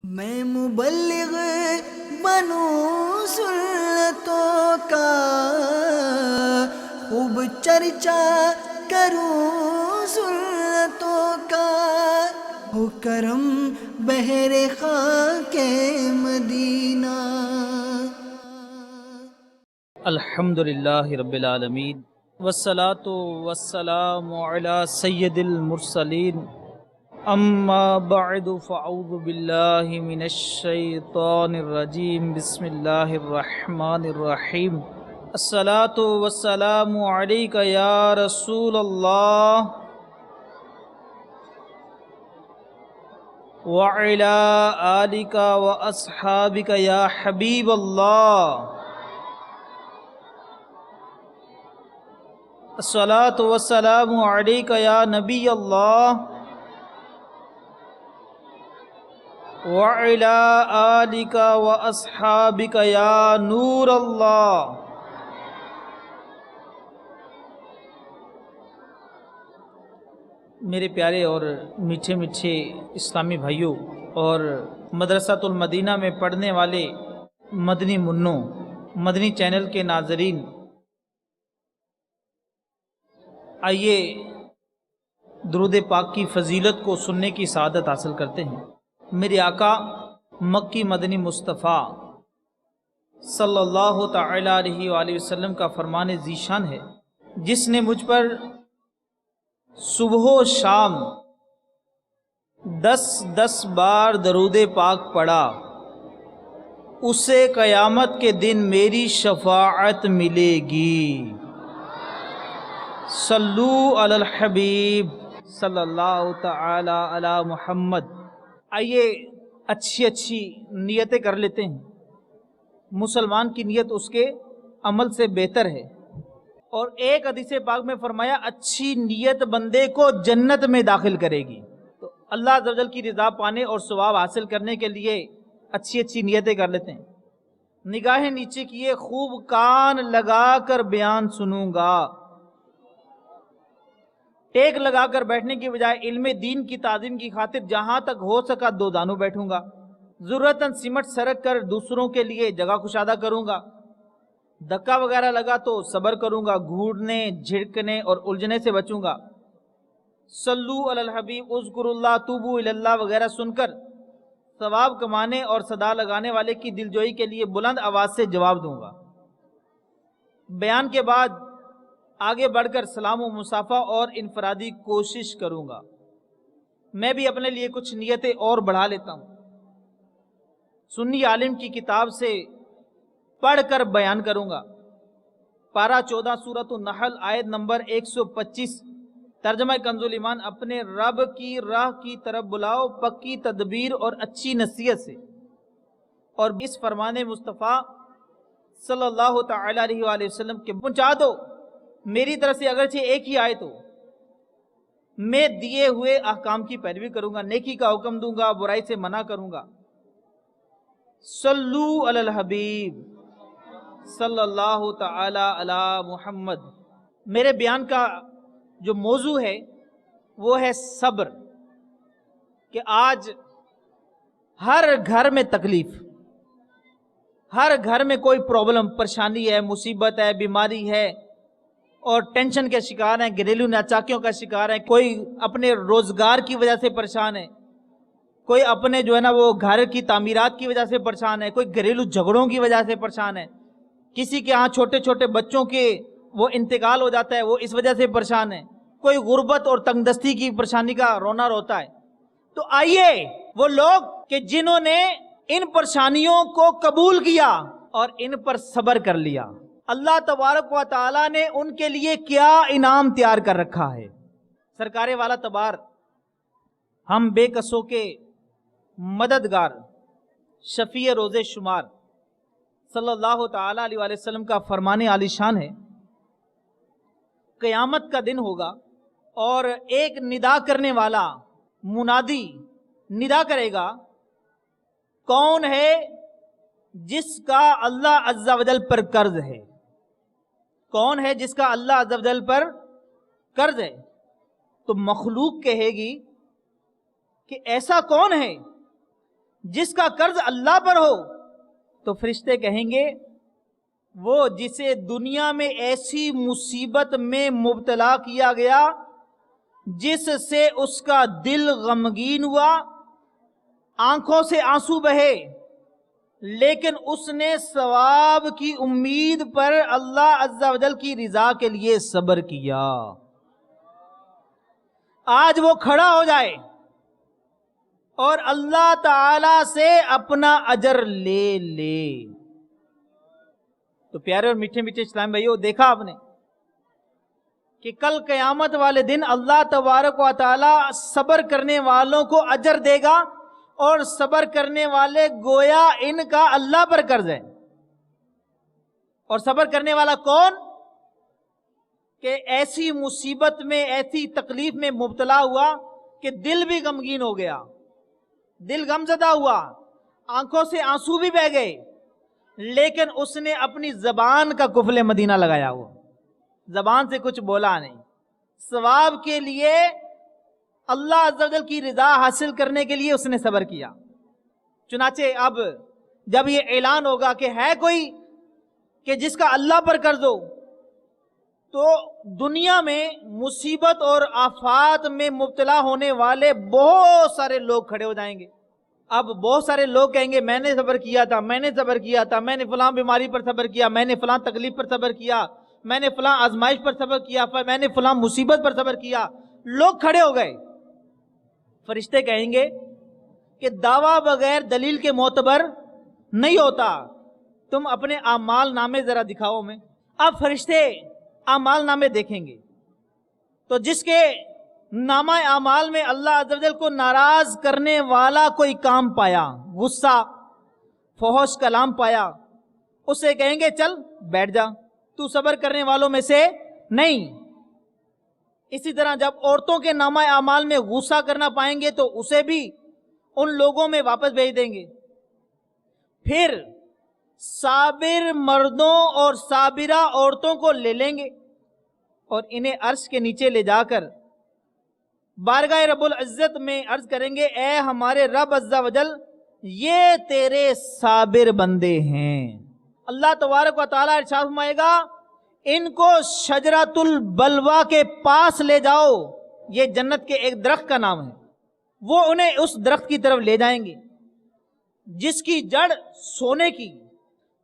میں مبلغ بنوں سنتوں کا، خوب چرچا کروں سنتوں کا، ہو کرم بہر خاک مدینہ۔ الحمدللہ رب العالمین والصلاة والسلام علی سید المرسلین، اما بعد فاعوذ باللہ من الشیطان الرجیم، بسم اللہ الرحمن الرحیم۔ الصلاة والسلام علیک یا رسول اللہ وعلی آلک واصحابک یا حبیب اللہ۔ الصلاة والسلام علیک یا نبی اللہ وعلی آلک واصحابک یا نور اللہ۔ میرے پیارے اور میٹھے میٹھے اسلامی بھائیوں اور مدرسۃ المدینہ میں پڑھنے والے مدنی منوں، مدنی چینل کے ناظرین، آئیے درود پاک کی فضیلت کو سننے کی سعادت حاصل کرتے ہیں۔ میرے آقا مکی مدنی مصطفیٰ صلی اللہ تعالی علیہ وآلہ وسلم کا فرمان ذیشان ہے، جس نے مجھ پر صبح و شام 10 بار درود پاک پڑھا، اسے قیامت کے دن میری شفاعت ملے گی۔ صلو علی الحبیب صلی اللہ تعالی علی محمد۔ آئیے اچھی نیتیں کر لیتے ہیں۔ مسلمان کی نیت اس کے عمل سے بہتر ہے، اور ایک حدیث پاک میں فرمایا اچھی نیت بندے کو جنت میں داخل کرے گی۔ تو اللہ عز و جل کی رضا پانے اور ثواب حاصل کرنے کے لیے اچھی نیتیں کر لیتے ہیں۔ نگاہیں نیچے کیے، خوب کان لگا کر بیان سنوں گا۔ ٹیک لگا کر بیٹھنے کی بجائے علم دین کی تعظیم کی خاطر جہاں تک ہو سکا دو دانوں بیٹھوں گا۔ ضرورتاً سمٹ سرک کر دوسروں کے لیے جگہ کشادہ کروں گا۔ دھکا وغیرہ لگا تو صبر کروں گا، گھوڑنے جھڑکنے اور الجھنے سے بچوں گا۔ صلو علی الحبیب، اذکر اللہ، توبو الی اللہ وغیرہ سن کر ثواب کمانے اور صدا لگانے والے کی دلجوئی کے لیے بلند آواز سے جواب دوں گا۔ بیان کے بعد آگے بڑھ کر سلام و مصافحہ اور انفرادی کوشش کروں گا۔ میں بھی اپنے لیے کچھ نیتیں اور بڑھا لیتا ہوں۔ سنی عالم کی کتاب سے پڑھ کر بیان کروں گا۔ پارہ 14 سورۃ النحل آیت نمبر 125، ترجمہ کنز ایمان۔ اپنے رب کی راہ کی طرف بلاؤ پکی تدبیر اور اچھی نصیحت سے، اور اس فرمان مصطفیٰ صلی اللہ تعالی علیہ وآلہ وسلم کے پہنچا دو۔ میری طرف سے اگرچہ ایک ہی آیت ہو، میں دیے ہوئے احکام کی پیروی کروں گا، نیکی کا حکم دوں گا، برائی سے منع کروں گا۔ صلو علی الحبیب صلی اللہ تعالی علی محمد۔ میرے بیان کا جو موضوع ہے وہ ہے صبر، کہ آج ہر گھر میں تکلیف، ہر گھر میں کوئی پرابلم، پریشانی ہے، مصیبت ہے، بیماری ہے، اور ٹینشن کے شکار ہیں، گھریلو ناچاکیوں کا شکار ہے۔ کوئی اپنے روزگار کی وجہ سے پریشان ہے، کوئی اپنے جو ہے نا وہ گھر کی تعمیرات کی وجہ سے پریشان ہے، کوئی گھریلو جھگڑوں کی وجہ سے پریشان ہے، کسی کے ہاں چھوٹے چھوٹے بچوں کے وہ انتقال ہو جاتا ہے، وہ اس وجہ سے پریشان ہے، کوئی غربت اور تنگ دستی کی پریشانی کا رونا روتا ہے۔ تو آئیے وہ لوگ کہ جنہوں نے ان پریشانیوں کو قبول کیا اور ان پر صبر کر لیا، اللہ تبارک و تعالیٰ نے ان کے لیے کیا انعام تیار کر رکھا ہے۔ سرکار والا تبار ہم بے کسوں کے مددگار، شفیع روز شمار صلی اللہ تعالی علیہ وآلہ وسلم کا فرمان عالی شان ہے۔ قیامت کا دن ہوگا اور ایک ندا کرنے والا منادی ندا کرے گا، کون ہے جس کا اللہ عز و جل پر قرض ہے؟ کون ہے جس کا اللہ عز و جل پر قرض ہے؟ تو مخلوق کہے گی کہ ایسا کون ہے جس کا قرض اللہ پر ہو تو فرشتے کہیں گے وہ جسے دنیا میں ایسی مصیبت میں مبتلا کیا گیا جس سے اس کا دل غمگین ہوا، آنکھوں سے آنسو بہے، لیکن اس نے ثواب کی امید پر اللہ عز و جل کی رضا کے لیے صبر کیا، آج وہ کھڑا ہو جائے اور اللہ تعالی سے اپنا اجر لے لے۔ تو پیارے اور میٹھے میٹھے اسلام بھائیو، دیکھا آپ نے کہ کل قیامت والے دن اللہ تبارک و تعالی صبر کرنے والوں کو اجر دے گا، اور صبر کرنے والے گویا ان کا اللہ پر قرض ہے۔ اور صبر کرنے والا کون؟ کہ ایسی مصیبت میں، ایسی تکلیف میں مبتلا ہوا کہ دل بھی غمگین ہو گیا، دل غمزدہ ہوا، آنکھوں سے آنسو بھی بہہ گئے، لیکن اس نے اپنی زبان کا قفل مدینہ لگایا ہوا، زبان سے کچھ بولا نہیں، ثواب کے لیے، اللہ عز و جل کی رضا حاصل کرنے کے لیے اس نے صبر کیا۔ چنانچہ اب جب یہ اعلان ہوگا کہ ہے کوئی کہ جس کا اللہ پر قرض ہو، تو دنیا میں مصیبت اور آفات میں مبتلا ہونے والے بہت سارے لوگ کھڑے ہو جائیں گے۔ اب بہت سارے لوگ کہیں گے میں نے صبر کیا تھا، میں نے صبر کیا تھا، میں نے فلاں بیماری پر صبر کیا، میں نے فلاں تکلیف پر صبر کیا، میں نے فلاں آزمائش پر صبر کیا، میں نے فلاں مصیبت پر صبر کیا۔ لوگ کھڑے ہو گئے، فرشتے کہیں گے کہ دعویٰ بغیر دلیل کے معتبر نہیں ہوتا، تم اپنے اعمال نامے ذرا دکھاؤ میں۔ اب فرشتے اعمال نامے دیکھیں گے تو جس کے نامہ اعمال میں اللہ عز و جل کو ناراض کرنے والا کوئی کام پایا، غصہ، فحش کلام پایا، اسے کہیں گے چل بیٹھ جا، تو صبر کرنے والوں میں سے نہیں۔ اسی طرح جب عورتوں کے نامہ اعمال میں غصہ کرنا پائیں گے تو اسے بھی ان لوگوں میں واپس بھیج دیں گے۔ پھر صابر مردوں اور صابرہ عورتوں کو لے لیں گے اور انہیں عرش کے نیچے لے جا کر بارگاہ رب العزت میں عرض کریں گے، اے ہمارے رب عز و جل، یہ تیرے صابر بندے ہیں۔ اللہ تبارک و تعالیٰ ارشاد فرمائے گا، ان کو شجرۃ البلوہ کے پاس لے جاؤ، یہ جنت کے ایک درخت کا نام ہے۔ وہ انہیں اس درخت کی طرف لے جائیں گے جس کی جڑ سونے کی،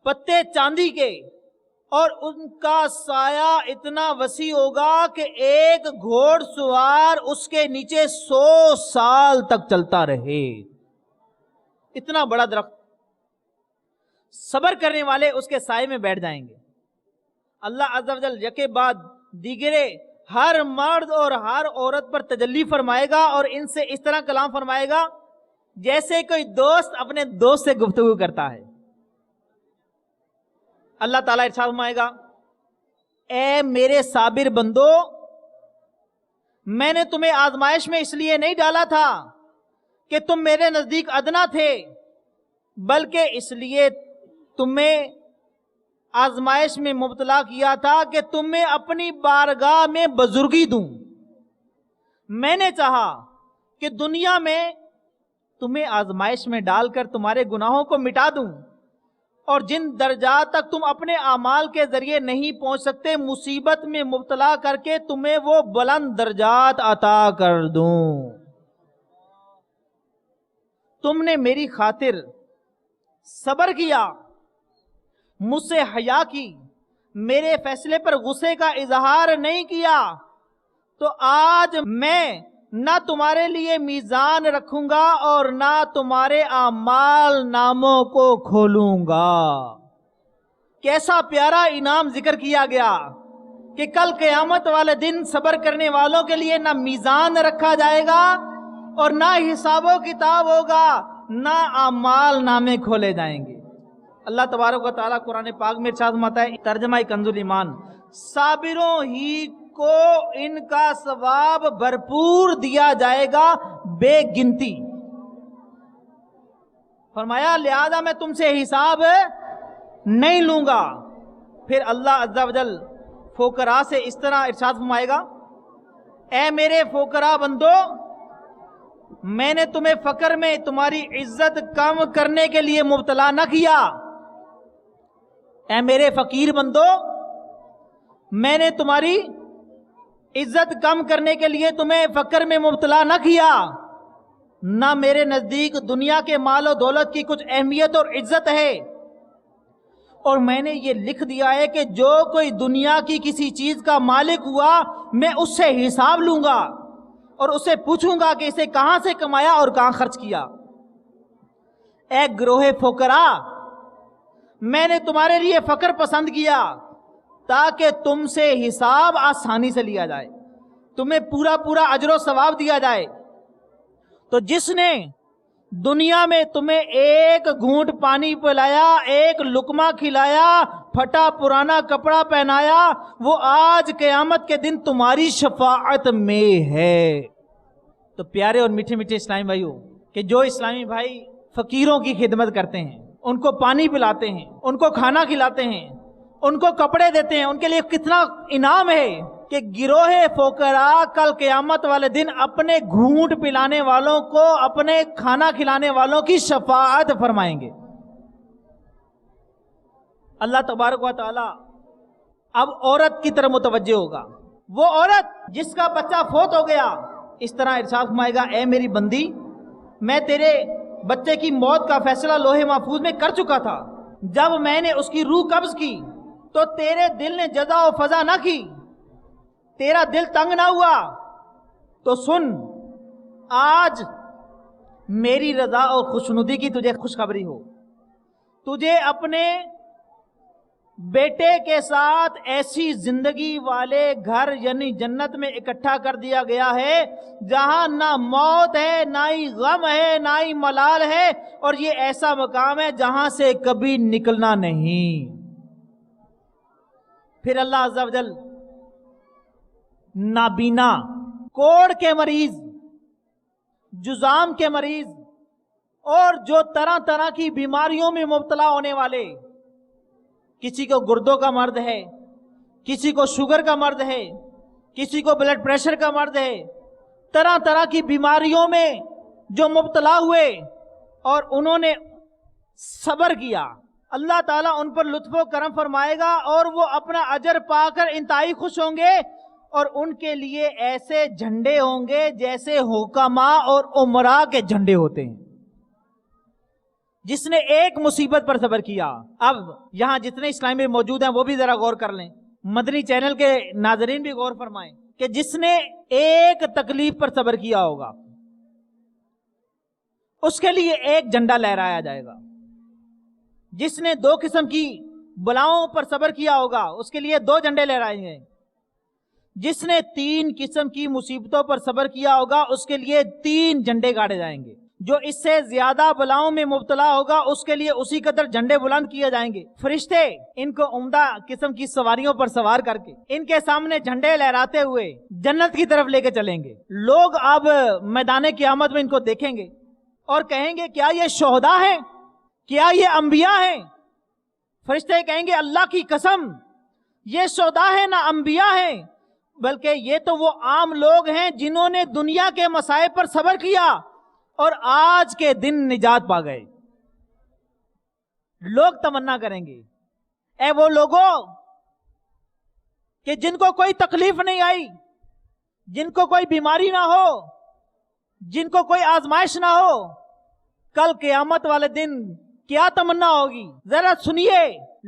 پتے چاندی کے، اور ان کا سایہ اتنا وسیع ہوگا کہ ایک گھوڑ سوار اس کے نیچے 100 سال تک چلتا رہے، اتنا بڑا درخت۔ صبر کرنے والے اس کے سائے میں بیٹھ جائیں گے۔ اللہ عز و جل یکے بعد دیگرے ہر مرد اور ہر عورت پر تجلی فرمائے گا اور ان سے اس طرح کلام فرمائے گا جیسے کوئی دوست اپنے دوست سے گفتگو کرتا ہے۔ اللہ تعالیٰ ارشاد فرمائے گا، اے میرے صابر بندو، میں نے تمہیں آزمائش میں اس لیے نہیں ڈالا تھا کہ تم میرے نزدیک ادنا تھے، بلکہ اس لیے تمہیں آزمائش میں مبتلا کیا تھا کہ تمہیں اپنی بارگاہ میں بزرگی دوں۔ میں نے چاہا کہ دنیا میں تمہیں آزمائش میں ڈال کر تمہارے گناہوں کو مٹا دوں، اور جن درجات تک تم اپنے اعمال کے ذریعے نہیں پہنچ سکتے، مصیبت میں مبتلا کر کے تمہیں وہ بلند درجات عطا کر دوں۔ تم نے میری خاطر صبر کیا، مجھ سے حیا کی، میرے فیصلے پر غصے کا اظہار نہیں کیا، تو آج میں نہ تمہارے لیے میزان رکھوں گا اور نہ تمہارے اعمال ناموں کو کھولوں گا۔ کیسا پیارا انعام ذکر کیا گیا کہ کل قیامت والے دن صبر کرنے والوں کے لیے نہ میزان رکھا جائے گا اور نہ حساب و کتاب ہوگا، نہ اعمال نامے کھولے جائیں گے۔ اللہ تبارک و تعالیٰ قرآن پاک میں ارشاد فرماتا ہے، ترجمہ کنز الایمان، صابروں ہی کو ان کا ثواب بھرپور دیا جائے گا بے گنتی۔ فرمایا لہذا میں تم سے حساب نہیں لوں گا۔ پھر اللہ عز و جل فقراء سے اس طرح ارشاد فرمائے گا، اے میرے فقراء بندو، میں نے تمہیں فقر میں تمہاری عزت کم کرنے کے لیے مبتلا نہ کیا. اے میرے فقیر بندو، میں نے تمہاری عزت کم کرنے کے لیے تمہیں فقر میں مبتلا نہ کیا. نہ میرے نزدیک دنیا کے مال و دولت کی کچھ اہمیت اور عزت ہے. اور میں نے یہ لکھ دیا ہے کہ جو کوئی دنیا کی کسی چیز کا مالک ہوا میں اس سے حساب لوں گا اور اسے پوچھوں گا کہ اسے کہاں سے کمایا اور کہاں خرچ کیا. اے گروہ فقراء، میں نے تمہارے لیے فقر پسند کیا تاکہ تم سے حساب آسانی سے لیا جائے، تمہیں پورا پورا اجر و ثواب دیا جائے. تو جس نے دنیا میں تمہیں ایک گھونٹ پانی پلایا، ایک لقمہ کھلایا، پھٹا پرانا کپڑا پہنایا، وہ آج قیامت کے دن تمہاری شفاعت میں ہے. تو پیارے اور میٹھے میٹھے اسلامی بھائیوں، کہ جو اسلامی بھائی فقیروں کی خدمت کرتے ہیں، ان کو پانی پلاتے ہیں، ان کو کھانا کھلاتے ہیں، ان کو کپڑے دیتے ہیں، ان کے لیے کتنا انعام ہے کہ گروہ فقراء کل قیامت والے دن اپنے گھونٹ پلانے والوں کو، اپنے کھانا کھلانے والوں کی شفاعت فرمائیں گے. اللہ تبارک و تعالی اب عورت کی طرف متوجہ ہوگا. وہ عورت جس کا بچہ فوت ہو گیا، اس طرح ارشاد فرمائے گا، اے میری بندی، میں تیرے بچے کی موت کا فیصلہ لوح محفوظ میں کر چکا تھا. جب میں نے اس کی روح قبض کی تو تیرے دل نے جزا و فضا نہ کی، تیرا دل تنگ نہ ہوا. تو سن، آج میری رضا اور خوشنودی کی تجھے خوشخبری ہو. تجھے اپنے بیٹے کے ساتھ ایسی زندگی والے گھر یعنی جنت میں اکٹھا کر دیا گیا ہے جہاں نہ موت ہے، نہ ہی غم ہے، نہ ہی ملال ہے، اور یہ ایسا مقام ہے جہاں سے کبھی نکلنا نہیں. پھر اللہ عز و جل نابینا، کوڑ کے مریض، جذام کے مریض اور جو طرح طرح کی بیماریوں میں مبتلا ہونے والے، کسی کو گردوں کا مرض ہے، کسی کو شوگر کا مرض ہے، کسی کو بلڈ پریشر کا مرض ہے، طرح طرح کی بیماریوں میں جو مبتلا ہوئے اور انہوں نے صبر کیا، اللہ تعالیٰ ان پر لطف و کرم فرمائے گا اور وہ اپنا اجر پا کر انتہائی خوش ہوں گے. اور ان کے لیے ایسے جھنڈے ہوں گے جیسے حکماء اور امراء کے جھنڈے ہوتے ہیں. جس نے ایک مصیبت پر صبر کیا. اب یہاں جتنے اسلامی موجود ہیں وہ بھی ذرا غور کر لیں، مدنی چینل کے ناظرین بھی غور فرمائیں کہ جس نے ایک تکلیف پر صبر کیا ہوگا اس کے لیے ایک جھنڈا لہرایا جائے گا. جس نے 2 قسم کی بلاؤں پر صبر کیا ہوگا اس کے لیے 2 جھنڈے لہرائیں گے. جس نے 3 قسم کی مصیبتوں پر صبر کیا ہوگا اس کے لیے 3 جھنڈے گاڑے جائیں گے. جو اس سے زیادہ بلاؤں میں مبتلا ہوگا اس کے لیے اسی قدر جھنڈے بلند کیے جائیں گے. فرشتے ان کو عمدہ قسم کی سواریوں پر سوار کر کے ان کے سامنے جھنڈے لہراتے ہوئے جنت کی طرف لے کے چلیں گے. لوگ اب میدان قیامت میں ان کو دیکھیں گے اور کہیں گے کیا یہ شہداء ہیں، کیا یہ انبیاء ہیں؟ فرشتے کہیں گے اللہ کی قسم یہ شہداء ہیں نہ انبیاء ہیں، بلکہ یہ تو وہ عام لوگ ہیں جنہوں نے دنیا کے مصائب پر صبر کیا اور آج کے دن نجات پا گئے. لوگ تمنا کریں گے اے وہ لوگوں کہ جن کو کوئی تکلیف نہیں آئی، جن کو کوئی بیماری نہ ہو، جن کو کوئی آزمائش نہ ہو، کل قیامت والے دن کیا تمنا ہوگی ذرا سنیے.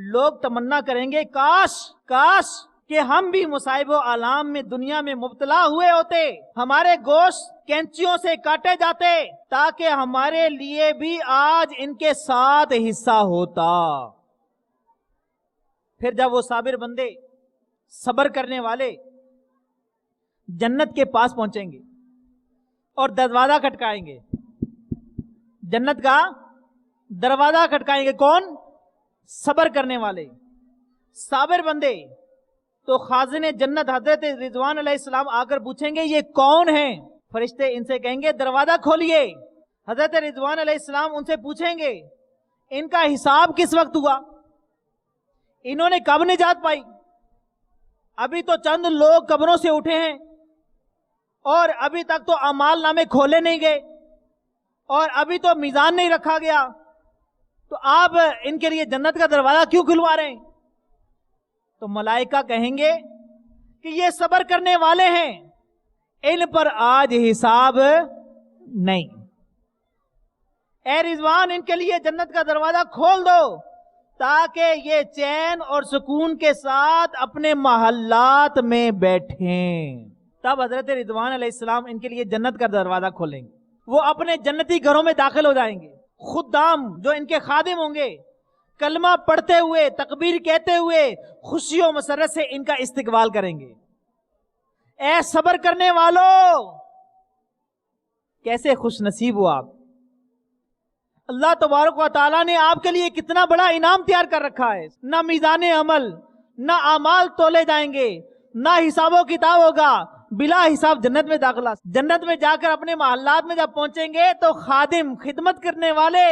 لوگ تمنا کریں گے کاش کہ ہم بھی مصائب و آلام میں دنیا میں مبتلا ہوئے ہوتے، ہمارے گوشت کینچیوں سے کاٹے جاتے تاکہ ہمارے لیے بھی آج ان کے ساتھ حصہ ہوتا. پھر جب وہ صابر بندے، صبر کرنے والے جنت کے پاس پہنچیں گے اور دروازہ کھٹکائیں گے، جنت کا دروازہ کھٹکائیں گے. کون؟ صبر کرنے والے صابر بندے. تو خازن جنت حضرت رضوان علیہ السلام آ کر پوچھیں گے یہ کون ہیں؟ فرشتے ان سے کہیں گے دروازہ کھولیے. حضرت رضوان علیہ السلام ان سے پوچھیں گے ان کا حساب کس وقت ہوا، انہوں نے کب نجات پائی؟ ابھی تو چند لوگ قبروں سے اٹھے ہیں اور ابھی تک تو اعمال نامے کھولے نہیں گئے. اور ابھی تو میزان نہیں رکھا گیا، تو آپ ان کے لیے جنت کا دروازہ کیوں کھلوا رہے ہیں؟ تو ملائکہ کہیں گے کہ یہ صبر کرنے والے ہیں، ان پر آج حساب نہیں۔ اے رضوان، ان کے لیے جنت کا دروازہ کھول دو تاکہ یہ چین اور سکون کے ساتھ اپنے محلات میں بیٹھیں۔ تب حضرت رضوان علیہ السلام ان کے لیے جنت کا دروازہ کھولیں گے، وہ اپنے جنتی گھروں میں داخل ہو جائیں گے۔ خدام جو ان کے خادم ہوں گے کلمہ پڑھتے ہوئے، تکبیر کہتے ہوئے خوشی و مسرت سے ان کا استقبال کریں گے۔ اے صبر کرنے والوں، کیسے خوش نصیب ہو آپ، اللہ تبارک و تعالیٰ نے آپ کے لیے کتنا بڑا انعام تیار کر رکھا ہے۔ نہ میزان عمل، نہ اعمال تولے جائیں گے، نہ حساب و کتاب ہوگا، بلا حساب جنت میں داخلہ۔ جنت میں جا کر اپنے محلات میں جب پہنچیں گے تو خادم، خدمت کرنے والے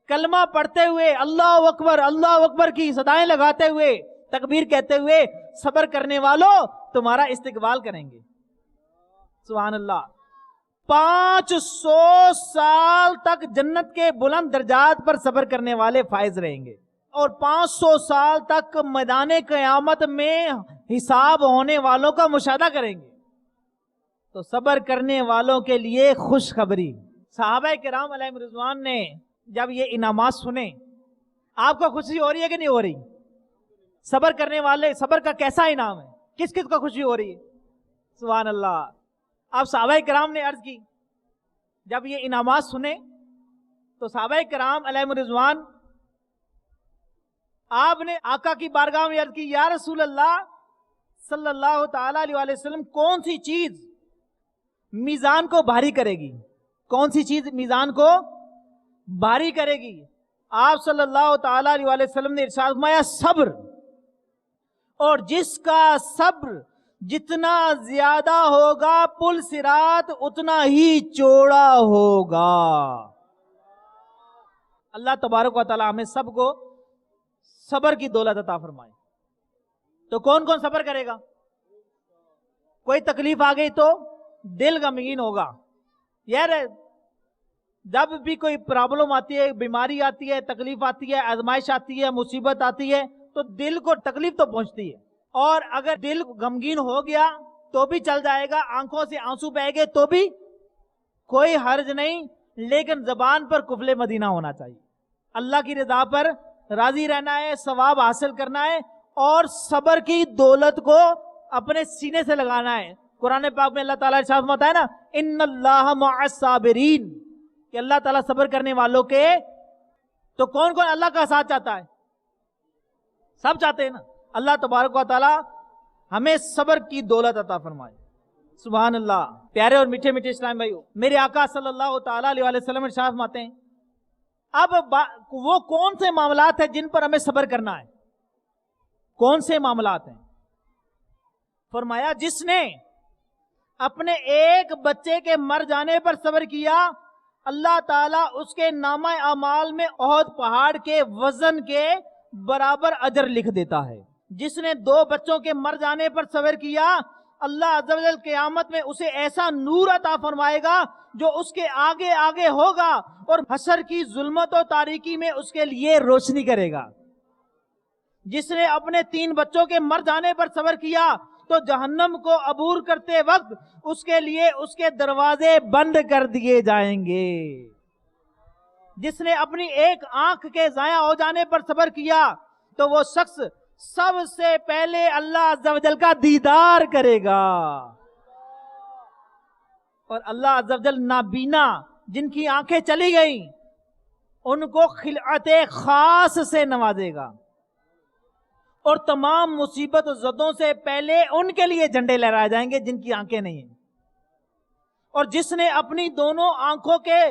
کلمہ پڑھتے ہوئے اللہ اکبر کی صدائیں لگاتے ہوئے، تکبیر کہتے ہوئے صبر کرنے والوں تمہارا استقبال کریں گے۔ سبحان اللہ۔ 500 سال تک جنت کے بلند درجات پر صبر کرنے والے فائز رہیں گے، اور 500 سال تک میدان قیامت میں حساب ہونے والوں کا مشاہدہ کریں گے۔ تو صبر کرنے والوں کے لیے خوشخبری۔ صحابہ کرام علیہم رضوان نے جب یہ انعامات سنے، آپ کو خوشی ہو رہی ہے کہ نہیں ہو رہی؟ صبر کرنے والے، صبر کا کیسا انعام ہے؟ کس کس کو خوشی ہو رہی ہے؟ سبحان اللہ۔ اب صحابہ کرام نے عرض کی، جب یہ انعامات سنے تو صحابہ کرام علیہم رضوان آپ نے آقا کی بارگاہ میں عرض کی، یا رسول اللہ صلی اللہ تعالی علیہ وسلم، کون سی چیز میزان کو بھاری کرے گی؟ کون سی چیز میزان کو بھاری کرے گی؟ آپ صلی اللہ تعالی علیہ وسلم نے ارشاد فرمایا، صبر، اور جس کا صبر جتنا زیادہ ہوگا پل صراط اتنا ہی چوڑا ہوگا۔ اللہ تبارک و تعالی ہمیں سب کو صبر کی دولت عطا فرمائے۔ تو کون کون صبر کرے گا؟ کوئی تکلیف آ گئی تو دل غمگین ہوگا، یار جب بھی کوئی پرابلم آتی ہے، بیماری آتی ہے، تکلیف آتی ہے، آزمائش آتی ہے، مصیبت آتی ہے، تو دل کو تکلیف تو پہنچتی ہے، اور اگر دل غمگین ہو گیا تو بھی چل جائے گا، آنکھوں سے آنسو بہہ گئے تو بھی کوئی حرج نہیں، لیکن زبان پر قفل مدینہ ہونا چاہیے۔ اللہ کی رضا پر راضی رہنا ہے، ثواب حاصل کرنا ہے، اور صبر کی دولت کو اپنے سینے سے لگانا ہے۔ قرآن پاک میں اللہ تعالیٰ ارشاد فرماتا ہے نا، ان اللہ مع الصابرین، کہ اللہ تعالیٰ صبر کرنے والوں کے۔ تو کون کون اللہ کا ساتھ چاہتا ہے؟ سب چاہتے ہیں نا۔ اللہ تبارک و تعالیٰ ہمیں صبر کی دولت عطا فرمائے۔ سبحان اللہ۔ پیارے اور میٹھے میٹھے اسلام بھائیو، میرے آقا صلی اللہ تعالیٰ علیہ وسلم ارشاد فرماتے ہیں، اب وہ کون سے معاملات ہیں جن پر ہمیں صبر کرنا ہے؟ کون سے معاملات ہیں؟ فرمایا، جس نے اپنے ایک بچے کے مر جانے پر صبر کیا، اللہ تعالیٰ اس کے نامہ اعمال میں احد پہاڑ کے وزن کے برابر اجر لکھ دیتا ہے۔ جس نے 2 بچوں کے مر جانے پر صبر کیا، اللہ عز و جل قیامت میں اسے ایسا نور عطا فرمائے گا جو اس کے آگے آگے ہوگا، اور حشر کی ظلمت و تاریکی میں اس کے لیے روشنی کرے گا۔ جس نے اپنے 3 بچوں کے مر جانے پر صبر کیا تو جہنم کو عبور کرتے وقت اس کے لیے اس کے دروازے بند کر دیے جائیں گے۔ جس نے اپنی ایک آنکھ کے ضائع ہو جانے پر صبر کیا تو وہ شخص سب سے پہلے اللہ عز و جل کا دیدار کرے گا، اور اللہ عز و جل نابینا جن کی آنکھیں چلی گئیں ان کو خلعت خاص سے نوازے گا، اور تمام مصیبت و زدوں سے پہلے ان کے لیے جھنڈے لہرائے جائیں گے جن کی آنکھیں نہیں ہیں۔ اور جس نے اپنی دونوں آنکھوں کے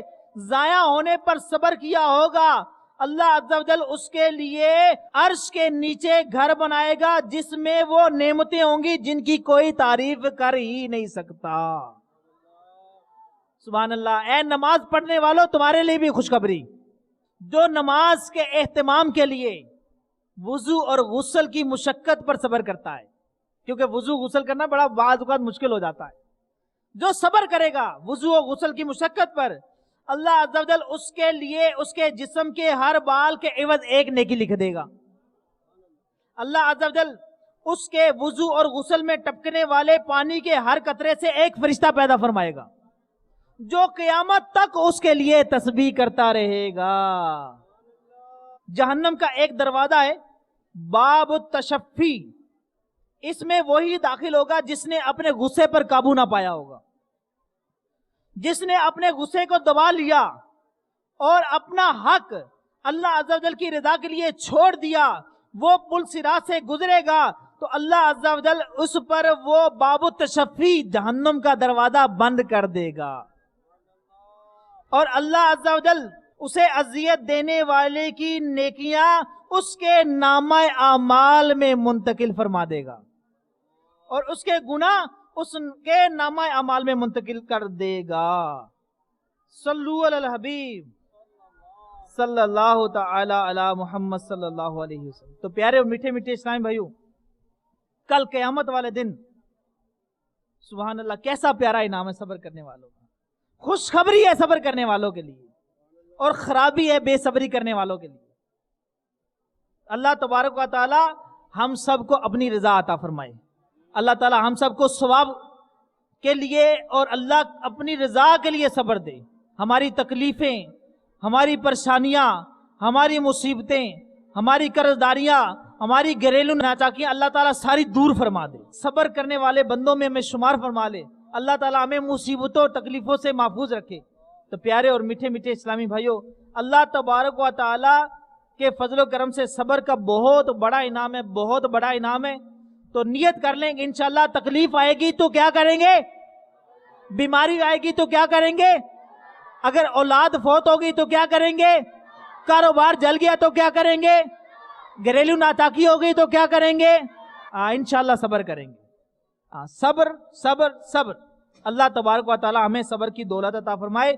ضائع ہونے پر صبر کیا ہوگا، اللہ عز و جل اس کے لیے عرش کے نیچے گھر بنائے گا جس میں وہ نعمتیں ہوں گی جن کی کوئی تعریف کر ہی نہیں سکتا۔ سبحان اللہ۔ اے نماز پڑھنے والوں، تمہارے لیے بھی خوشخبری۔ جو نماز کے اہتمام کے لیے وضو اور غسل کی مشقت پر صبر کرتا ہے، کیونکہ وضو غسل کرنا بڑا بعض اوقات مشکل ہو جاتا ہے، جو صبر کرے گا وضو اور غسل کی مشقت پر، اللہ عز و جل اس کے لیے اس کے جسم کے ہر بال کے عوض ایک نیکی لکھ دے گا. اللہ عز و جل اس کے وضو اور غسل میں ٹپکنے والے پانی کے ہر قطرے سے ایک فرشتہ پیدا فرمائے گا جو قیامت تک اس کے لیے تسبیح کرتا رہے گا. جہنم کا ایک دروازہ ہے باب التشفی. اس میں وہی داخل ہوگا جس نے اپنے غصے پر قابو نہ پایا ہوگا, جس نے اپنے غصے کو دبا لیا اور اپنا حق اللہ عز و جل کی رضا کے لیے چھوڑ دیا. وہ پل صراط سے گزرے گا تو اللہ عز و جل اس پر وہ باب التشفی جہنم کا دروازہ بند کر دے گا, اور اللہ عز و جل اسے اذیت دینے والے کی نیکیاں اس کے نامہ اعمال میں منتقل فرما دے گا, اور اس کے گناہ اس کے نامہ اعمال میں منتقل کر دے گا. صلو علی الحبیب صلی اللہ تعالی علی محمد صلی اللہ علیہ وسلم. تو پیارے اور میٹھے میٹھے اسلامی بھائیو, کل قیامت والے دن سبحان اللہ کیسا پیارا انعام ہے صبر کرنے والوں کا. خوشخبری ہے صبر کرنے والوں کے لیے, اور خرابی ہے بے صبری کرنے والوں کے لیے. اللہ تبارک و تعالی ہم سب کو اپنی رضا عطا فرمائے. اللہ تعالی ہم سب کو ثواب کے لیے اور اللہ اپنی رضا کے لیے صبر دے. ہماری تکلیفیں, ہماری پریشانیاں, ہماری مصیبتیں, ہماری قرض داریاں, ہماری گھریلو ناچاکیاں اللہ تعالیٰ ساری دور فرما دے. صبر کرنے والے بندوں میں ہمیں شمار فرما لے. اللہ تعالیٰ ہمیں مصیبتوں تکلیفوں سے محفوظ رکھے. تو پیارے اور میٹھے میٹھے اسلامی بھائیوں, اللہ تبارک و تعالیٰ کے فضل و کرم سے صبر کا بہت بڑا انعام ہے, بہت بڑا انعام ہے. تو نیت کر لیں گے انشاءاللہ. تکلیف آئے گی تو کیا کریں گے, بیماری آئے گی تو کیا کریں گے, اگر اولاد فوت ہوگی تو کیا کریں گے, کاروبار جل گیا تو کیا کریں گے, گھریلو ناچاکی ہو گئی تو کیا کریں گے, انشاءاللہ صبر کریں گے. صبر صبر صبر. اللہ تبارک و تعالی ہمیں صبر کی دولت عطا فرمائے.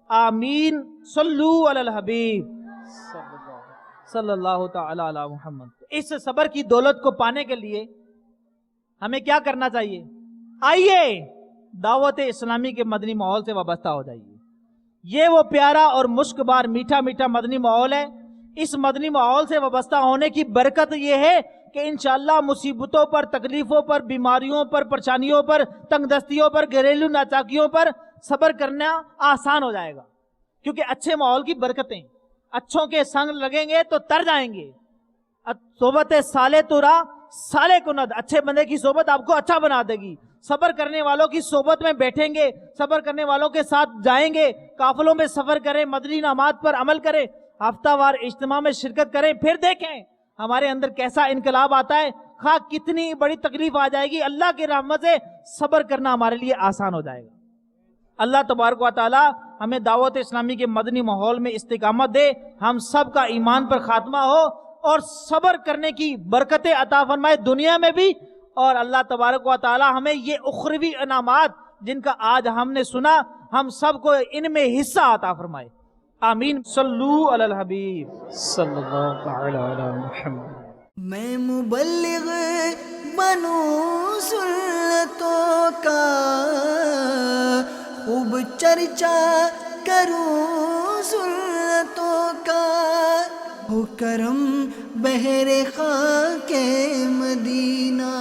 آمین. صلو علی الحبیب صلی اللہ تعالی علی محمد. اس صبر کی دولت کو پانے کے لیے ہمیں کیا کرنا چاہیے؟ آئیے دعوت اسلامی کے مدنی ماحول سے وابستہ ہو جائیے. یہ وہ پیارا اور مشک بار میٹھا میٹھا مدنی ماحول ہے. اس مدنی ماحول سے وابستہ ہونے کی برکت یہ ہے کہ انشاءاللہ مصیبتوں پر, تکلیفوں پر, بیماریوں پر, پریشانیوں پر, تنگ دستیوں پر, گھریلو ناچاکیوں پر صبر کرنا آسان ہو جائے گا. کیونکہ اچھے ماحول کی برکتیں, اچھوں کے سنگ لگیں گے تو تر جائیں گے. صحبت صالح ترا صالح کند. اچھے بندے کی صحبت آپ کو اچھا بنا دے گی. صبر کرنے والوں کی صحبت میں بیٹھیں گے, صبر کرنے والوں کے ساتھ جائیں گے, قافلوں میں سفر کریں, مدنی انعامات پر عمل کریں, ہفتہ وار اجتماع میں شرکت کریں, پھر دیکھیں ہمارے اندر کیسا انقلاب آتا ہے. خواہ کتنی بڑی تکلیف آ جائے گی, اللہ کی رحمت سے صبر کرنا ہمارے لیے آسان ہو جائے گا. اللہ تبارک و تعالی ہمیں دعوت اسلامی کے مدنی ماحول میں استقامت دے, ہم سب کا ایمان پر خاتمہ ہو اور صبر کرنے کی برکتیں عطا فرمائے دنیا میں بھی, اور اللہ تبارک و تعالی ہمیں یہ اخروی انعامات جن کا آج ہم نے سنا ہم سب کو ان میں حصہ عطا فرمائے. آمین. صلو علی الحبیب صلی اللہ تعالی علی محمد. میں مبلغ بنوں سنتوں کا, خوب چرچا کروں سنتوں کا, ہو کرم بہر خاک مدینہ.